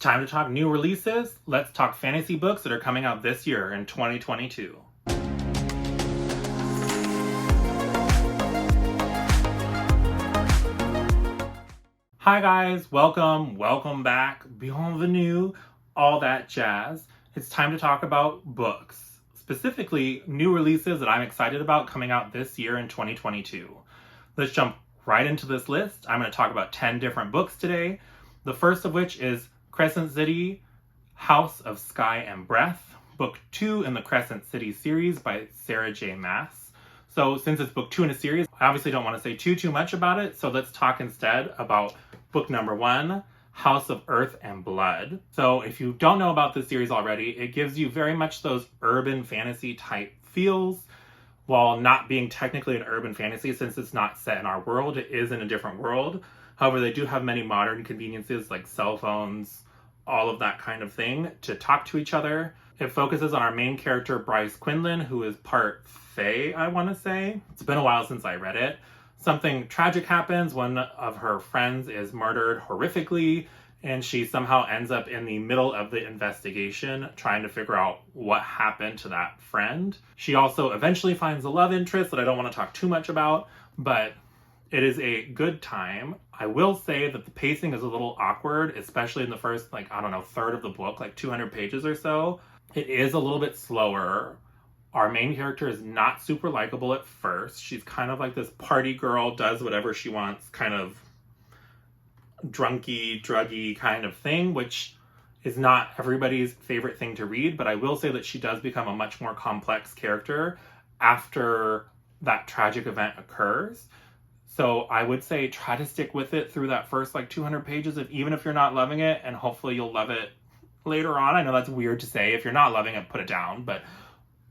time to talk new releases. Let's talk fantasy books that are coming out this year in 2022. Hi guys, welcome back, bienvenue, all that jazz. It's time to talk about books, specifically new releases that I'm excited about coming out this year in 2022. Let's jump right into this list. I'm going to talk about 10 different books today. The first of which is Crescent City, House of Sky and Breath, book 2 in the Crescent City series by Sarah J. Maas. So since it's book 2 in a series, I obviously don't want to say too much about it, so let's talk instead about book number 1, House of Earth and Blood. So if you don't know about this series already, it gives you very much those urban fantasy type feels, while not being technically an urban fantasy since it's not set in our world, it is in a different world. However, they do have many modern conveniences like cell phones, all of that kind of thing to talk to each other. It focuses on our main character, Bryce Quinlan, who is part Fae, I want to say. It's been a while since I read it. Something tragic happens. One of her friends is murdered horrifically, and she somehow ends up in the middle of the investigation trying to figure out what happened to that friend. She also eventually finds a love interest that I don't want to talk too much about, but it is a good time. I will say that the pacing is a little awkward, especially in the first, third of the book, 200 pages or so. It is a little bit slower. Our main character is not super likable at first. She's kind of like this party girl, does whatever she wants, kind of drunky, druggy kind of thing, which is not everybody's favorite thing to read, but I will say that she does become a much more complex character after that tragic event occurs. So I would say try to stick with it through that first 200 pages, even if you're not loving it, and hopefully you'll love it later on. I know that's weird to say. If you're not loving it, put it down, but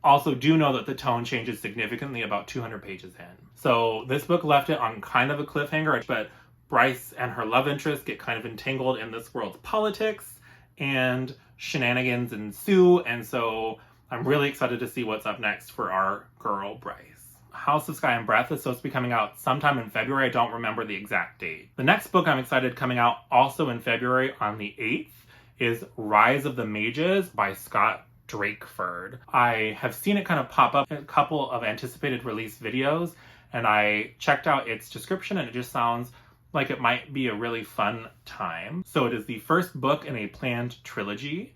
also do know that the tone changes significantly about 200 pages in. So this book left it on kind of a cliffhanger, but Bryce and her love interest get kind of entangled in this world's politics and shenanigans ensue, and so I'm really excited to see what's up next for our girl Bryce. House of Sky and Breath is supposed to be coming out sometime in February. I don't remember the exact date. The next book I'm excited coming out also in February on the 8th is Rise of the Mages by Scott Drakeford. I have seen it kind of pop up in a couple of anticipated release videos, and I checked out its description and it just sounds like it might be a really fun time. So it is the first book in a planned trilogy.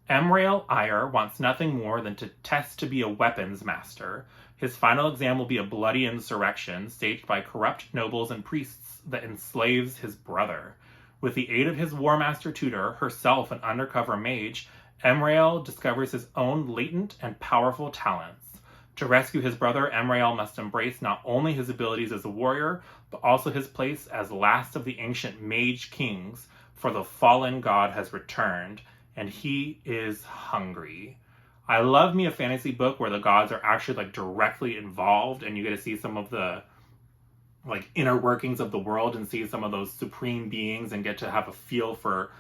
Emrail Ire wants nothing more than to test to be a weapons master. His final exam will be a bloody insurrection staged by corrupt nobles and priests that enslaves his brother. With the aid of his War Master tutor, herself an undercover mage, Emrail discovers his own latent and powerful talents. To rescue his brother, Emrail must embrace not only his abilities as a warrior, but also his place as last of the ancient mage kings, for the fallen god has returned, and he is hungry. I love me a fantasy book where the gods are actually directly involved and you get to see some of the inner workings of the world and see some of those supreme beings and get to have a feel for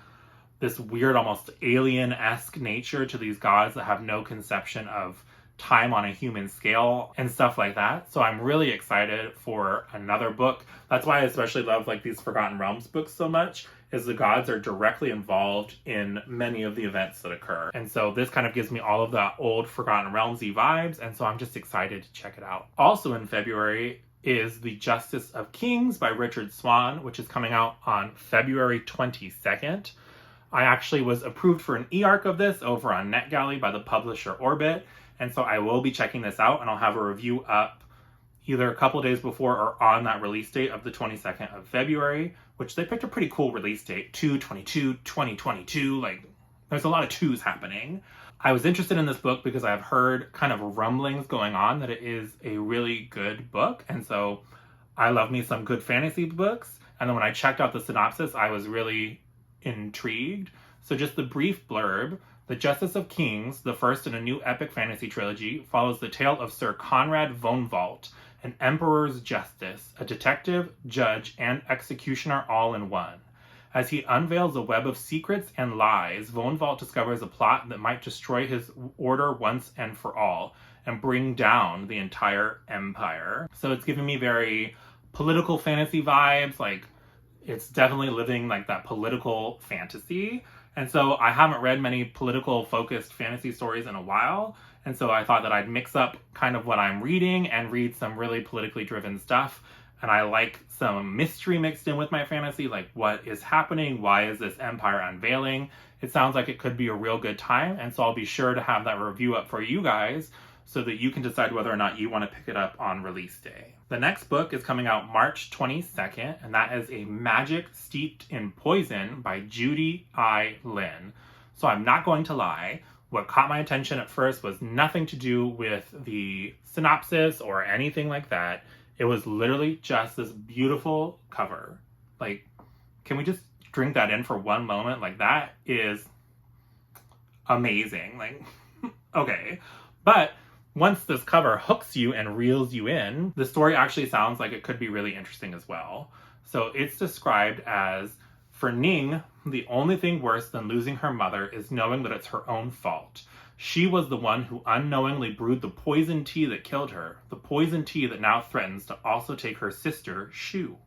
this weird, almost alien-esque nature to these gods that have no conception of time on a human scale and stuff like that. So I'm really excited for another book. That's why I especially love these Forgotten Realms books so much, is the gods are directly involved in many of the events that occur. And so this kind of gives me all of that old Forgotten Realms-y vibes, and so I'm just excited to check it out. Also in February is The Justice of Kings by Richard Swan, which is coming out on February 22nd. I actually was approved for an e-arc of this over on NetGalley by the publisher Orbit, and so I will be checking this out, and I'll have a review up either a couple days before or on that release date of the 22nd of February, which they picked a pretty cool release date, 2/22/2022, there's a lot of 2s happening. I was interested in this book because I've heard kind of rumblings going on that it is a really good book, and so I love me some good fantasy books, and then when I checked out the synopsis, I was really intrigued. So just the brief blurb: The Justice of Kings, the first in a new epic fantasy trilogy, follows the tale of Sir Conrad Vonvalt, an emperor's justice, a detective, judge, and executioner all in one. As he unveils a web of secrets and lies, Vonvalt discovers a plot that might destroy his order once and for all, and bring down the entire empire. So it's giving me very political fantasy vibes, it's definitely living that political fantasy. And so I haven't read many political focused fantasy stories in a while. And so I thought that I'd mix up kind of what I'm reading and read some really politically driven stuff. And I like some mystery mixed in with my fantasy, like what is happening? Why is this empire unveiling? It sounds like it could be a real good time. And so I'll be sure to have that review up for you guys so that you can decide whether or not you want to pick it up on release day. The next book is coming out March 22nd, and that is A Magic Steeped in Poison by Judy I. Lin. So I'm not going to lie, what caught my attention at first was nothing to do with the synopsis or anything like that. It was literally just this beautiful cover. Like, can we just drink that in for one moment? Like, that is amazing. Like, okay. But once this cover hooks you and reels you in, the story actually sounds like it could be really interesting as well. So it's described as, for Ning, the only thing worse than losing her mother is knowing that it's her own fault. She was the one who unknowingly brewed the poison tea that killed her, the poison tea that now threatens to also take her sister, Shu.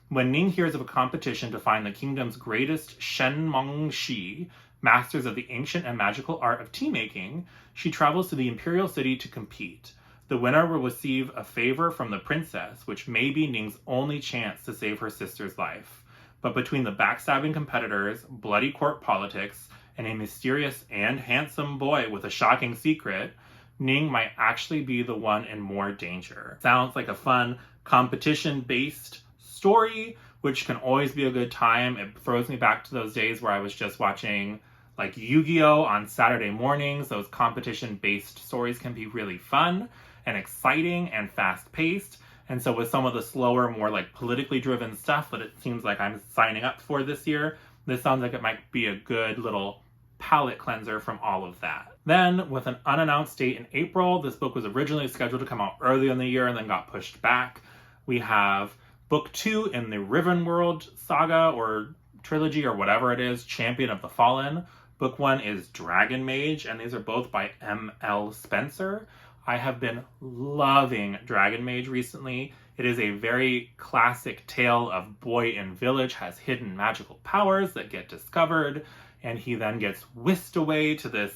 When Ning hears of a competition to find the kingdom's greatest Shenmeng Shi, masters of the ancient and magical art of tea making, she travels to the imperial city to compete. The winner will receive a favor from the princess, which may be Ning's only chance to save her sister's life. But between the backstabbing competitors, bloody court politics, and a mysterious and handsome boy with a shocking secret, Ning might actually be the one in more danger. Sounds like a fun competition-based story, which can always be a good time. It throws me back to those days where I was just watching like Yu-Gi-Oh! On Saturday mornings. Those competition-based stories can be really fun and exciting and fast-paced. And so with some of the slower, more like politically driven stuff that it seems like I'm signing up for this year, this sounds like it might be a good little palate cleanser from all of that. Then, with an unannounced date in April, this book was originally scheduled to come out earlier in the year and then got pushed back. We have Book 2 in the Rivenworld saga or trilogy or whatever it is, Champion of the Fallen. Book 1 is Dragon Mage, and these are both by M.L. Spencer. I have been loving Dragon Mage recently. It is a very classic tale of boy in village has hidden magical powers that get discovered, and he then gets whisked away to this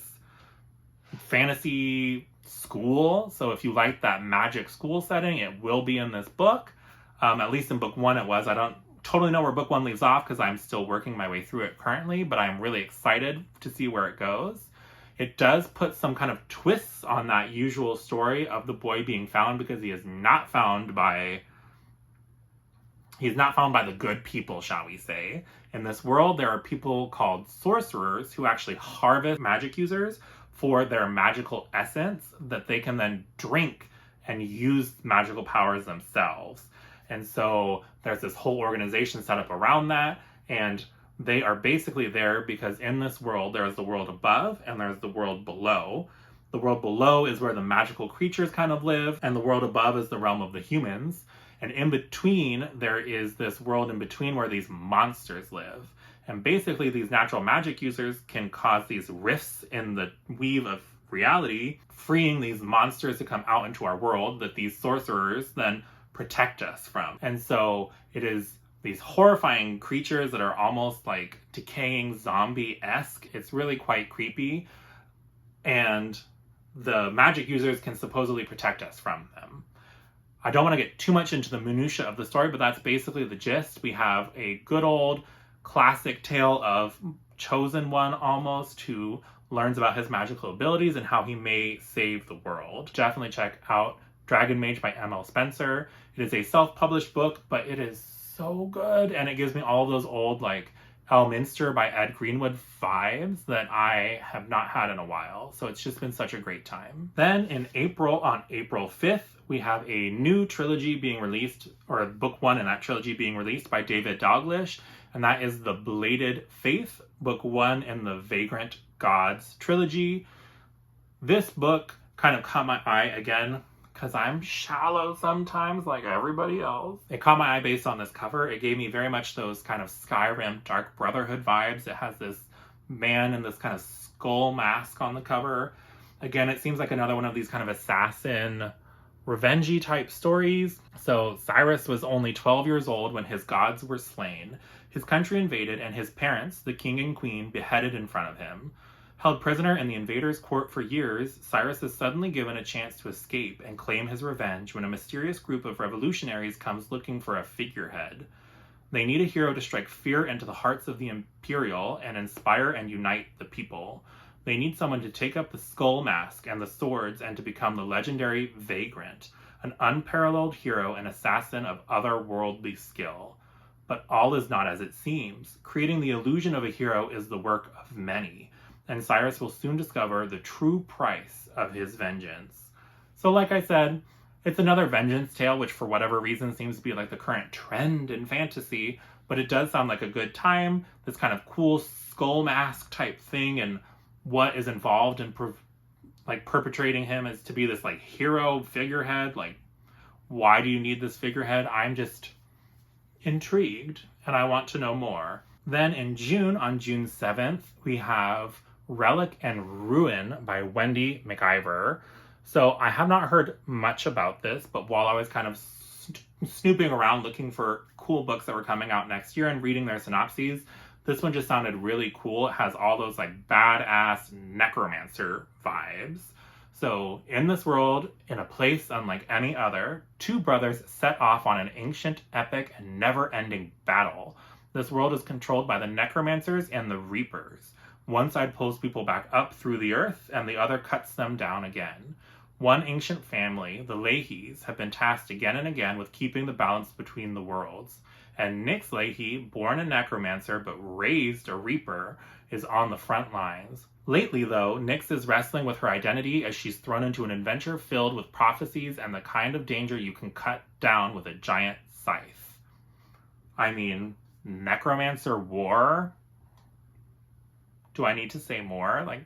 fantasy school. So if you like that magic school setting, it will be in this book. At least in book 1 it was. I don't totally know where book 1 leaves off because I'm still working my way through it currently, but I'm really excited to see where it goes. It does put some kind of twists on that usual story of the boy being found, because he is not found by the good people, shall we say. In this world, there are people called sorcerers who actually harvest magic users for their magical essence that they can then drink and use magical powers themselves. And so there's this whole organization set up around that, and they are basically there because in this world, there is the world above and there's the world below. The world below is where the magical creatures kind of live, and the world above is the realm of the humans. And in between, there is this world in between where these monsters live. And basically, these natural magic users can cause these rifts in the weave of reality, freeing these monsters to come out into our world that these sorcerers then protect us from. And so it is these horrifying creatures that are almost like decaying zombie-esque. It's really quite creepy. And the magic users can supposedly protect us from them. I don't want to get too much into the minutiae of the story, but that's basically the gist. We have a good old classic tale of chosen one almost who learns about his magical abilities and how he may save the world. Definitely check out Dragon Mage by M.L. Spencer. It is a self-published book, but it is so good, and it gives me all those old like Elminster by Ed Greenwood vibes that I have not had in a while. So it's just been such a great time. Then in April, on April 5th, we have a new trilogy being released, or book 1 in that trilogy being released by David Dalglish, and that is The Bladed Faith, book 1 in the Vagrant Gods trilogy. This book kind of caught my eye again because I'm shallow sometimes like everybody else. It caught my eye based on this cover. It gave me very much those kind of Skyrim Dark Brotherhood vibes. It has this man in this kind of skull mask on the cover. Again, it seems like another one of these kind of assassin revenge-y type stories. So Cyrus was only 12 years old when his gods were slain. His country invaded, and his parents, the king and queen, beheaded in front of him. Held prisoner in the invaders' court for years, Cyrus is suddenly given a chance to escape and claim his revenge when a mysterious group of revolutionaries comes looking for a figurehead. They need a hero to strike fear into the hearts of the Imperial and inspire and unite the people. They need someone to take up the skull mask and the swords and to become the legendary Vagrant, an unparalleled hero and assassin of otherworldly skill. But all is not as it seems. Creating the illusion of a hero is the work of many, and Cyrus will soon discover the true price of his vengeance. So like I said, it's another vengeance tale, which for whatever reason seems to be like the current trend in fantasy, but it does sound like a good time. This kind of cool skull mask type thing, and what is involved in perpetrating him is to be this like hero figurehead. Like, why do you need this figurehead? I'm just intrigued and I want to know more. Then in June, on June 7th, we have Relic and Ruin by Wendii, McIver. So I have not heard much about this, but while I was kind of snooping around looking for cool books that were coming out next year and reading their synopses, this one just sounded really cool. It has all those like badass necromancer vibes. So in this world, in a place unlike any other, two brothers set off on an ancient, epic, and never-ending battle. This world is controlled by the necromancers and the reapers. One side pulls people back up through the earth, and the other cuts them down again. One ancient family, the Leahys, have been tasked again and again with keeping the balance between the worlds. And Nyx Leahy, born a necromancer but raised a reaper, is on the front lines. Lately, though, Nyx is wrestling with her identity as she's thrown into an adventure filled with prophecies and the kind of danger you can cut down with a giant scythe. I mean, necromancer war? Do I need to say more? Like,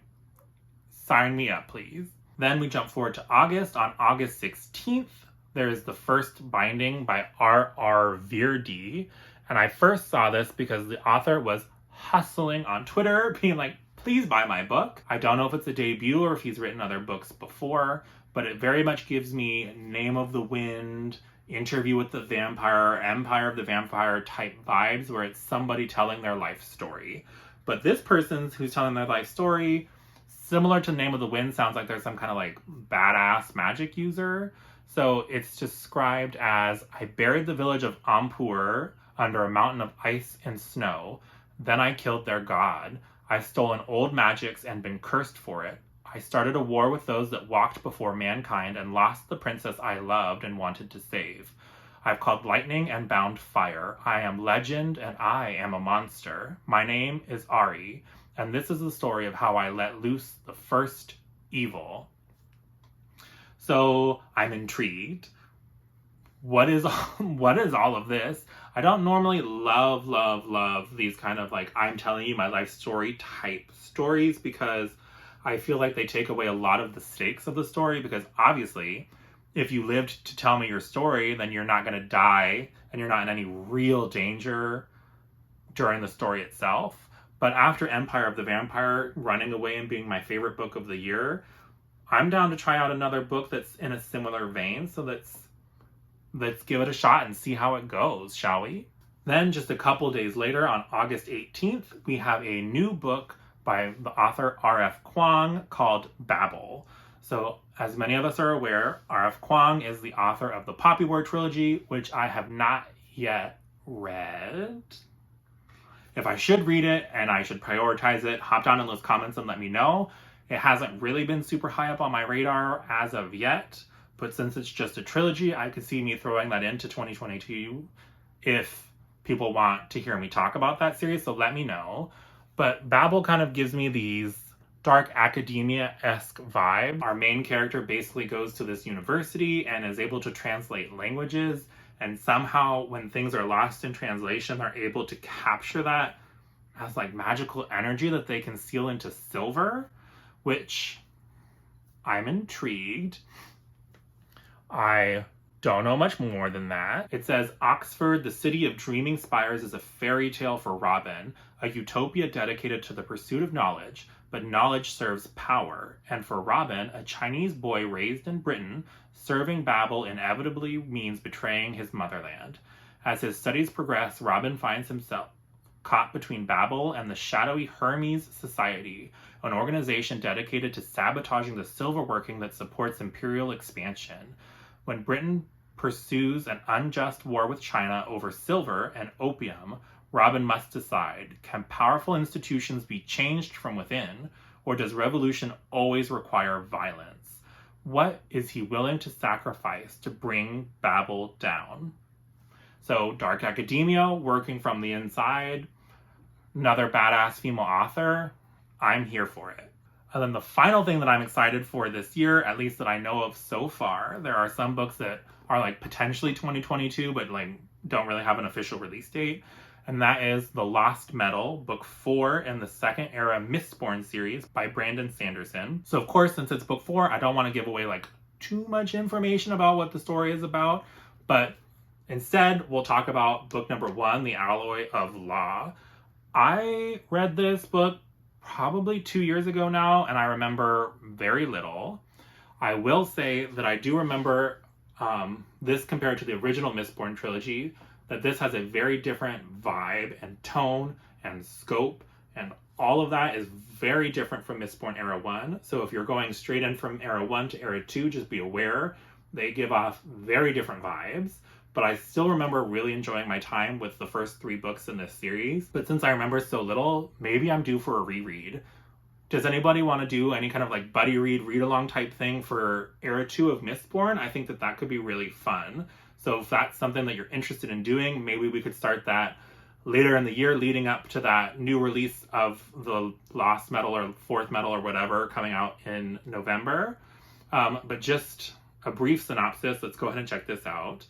sign me up, please. Then we jump forward to August. On August 16th, there is the first binding by R.R. Virdi. And I first saw this because the author was hustling on Twitter, being like, please buy my book. I don't know if it's a debut or if he's written other books before, but it very much gives me Name of the Wind, Interview with the Vampire, Empire of the Vampire type vibes, where it's somebody telling their life story. But this person who's telling their life story, similar to Name of the Wind, sounds like there's some kind of like badass magic user. So it's described as, I buried the village of Ampur under a mountain of ice and snow. Then I killed their god. I've stolen old magics and been cursed for it. I started a war with those that walked before mankind and lost the princess I loved and wanted to save. I've called lightning and bound fire. I am legend and I am a monster. My name is Ari, and this is the story of how I let loose the first evil. So I'm intrigued. What is all of this? I don't normally love these kind of like I'm telling you my life story type stories, because I feel like they take away a lot of the stakes of the story, because obviously if you lived to tell me your story, then you're not going to die and you're not in any real danger during the story itself. But after Empire of the Vampire running away and being my favorite book of the year, I'm down to try out another book that's in a similar vein. So let's give it a shot and see how it goes, shall we? Then just a couple days later, on August 18th, we have a new book by the author R.F. Kuang called Babel. So as many of us are aware, R.F. Kuang is the author of the Poppy War trilogy, which I have not yet read. If I should read it and I should prioritize it, hop down in those comments and let me know. It hasn't really been super high up on my radar as of yet, but since it's just a trilogy, I could see me throwing that into 2022 if people want to hear me talk about that series, so let me know. But Babel kind of gives me these dark academia-esque vibe. Our main character basically goes to this university and is able to translate languages, and somehow when things are lost in translation, they're able to capture that as like magical energy that they can seal into silver, which I'm intrigued. I don't know much more than that. It says, Oxford, the city of dreaming spires, is a fairy tale for Robin, a utopia dedicated to the pursuit of knowledge, but knowledge serves power. And for Robin, a Chinese boy raised in Britain, serving Babel inevitably means betraying his motherland. As his studies progress, Robin finds himself caught between Babel and the shadowy Hermes Society, an organization dedicated to sabotaging the silver working that supports imperial expansion. When Britain pursues an unjust war with China over silver and opium, Robin must decide, can powerful institutions be changed from within, or does revolution always require violence? What is he willing to sacrifice to bring Babel down? So, dark academia, working from the inside, another badass female author, I'm here for it. And then the final thing that I'm excited for this year, at least that I know of so far, there are some books that are like potentially 2022, but like don't really have an official release date. And that is The Lost Metal, book 4 in the Second Era Mistborn series by Brandon Sanderson. So of course, since it's book 4, I don't want to give away like too much information about what the story is about, but instead we'll talk about book number 1, The Alloy of Law. I read this book probably 2 years ago now, and I remember very little. I will say that I do remember this compared to the original Mistborn trilogy, that this has a very different vibe and tone and scope, and all of that is very different from Mistborn Era 1. So if you're going straight in from Era 1 to Era 2, just be aware they give off very different vibes. But I still remember really enjoying my time with the first 3 books in this series. But since I remember so little, maybe I'm due for a reread. Does anybody want to do any kind of like buddy read-along type thing for Era 2 of Mistborn? I think that that could be really fun. So if that's something that you're interested in doing, maybe we could start that later in the year leading up to that new release of the Lost Metal or Fourth Metal or whatever coming out in November. But just a brief synopsis, let's go ahead and check this out.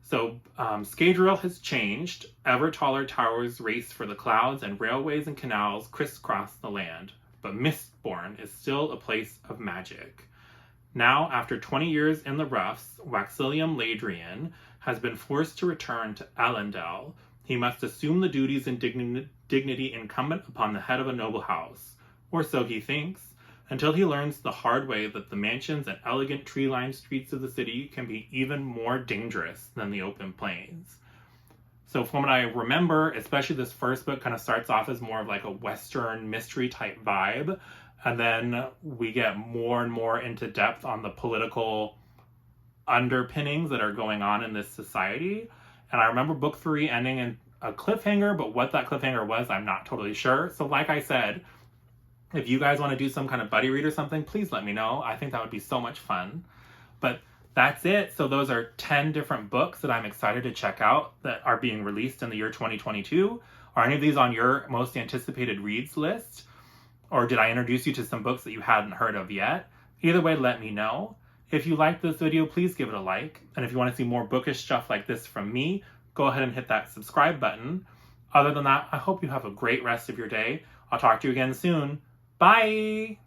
So, Scadrial has changed. Ever taller towers race for the clouds, and railways and canals crisscross the land. But Mistborn is still a place of magic. Now, after 20 years in the roughs, Waxilium Ladrian has been forced to return to Elendel. He must assume the duties and dignity incumbent upon the head of a noble house, or so he thinks, until he learns the hard way that the mansions and elegant tree-lined streets of the city can be even more dangerous than the open plains. So from what I remember, especially this first book kind of starts off as more of like a Western mystery type vibe, and then we get more and more into depth on the political underpinnings that are going on in this society. And I remember book 3 ending in a cliffhanger, but what that cliffhanger was, I'm not totally sure. So like I said, if you guys want to do some kind of buddy read or something, please let me know. I think that would be so much fun. But that's it. So those are 10 different books that I'm excited to check out that are being released in the year 2022. Are any of these on your most anticipated reads list? Or did I introduce you to some books that you hadn't heard of yet? Either way, let me know. If you liked this video, please give it a like. And if you want to see more bookish stuff like this from me, go ahead and hit that subscribe button. Other than that, I hope you have a great rest of your day. I'll talk to you again soon. Bye!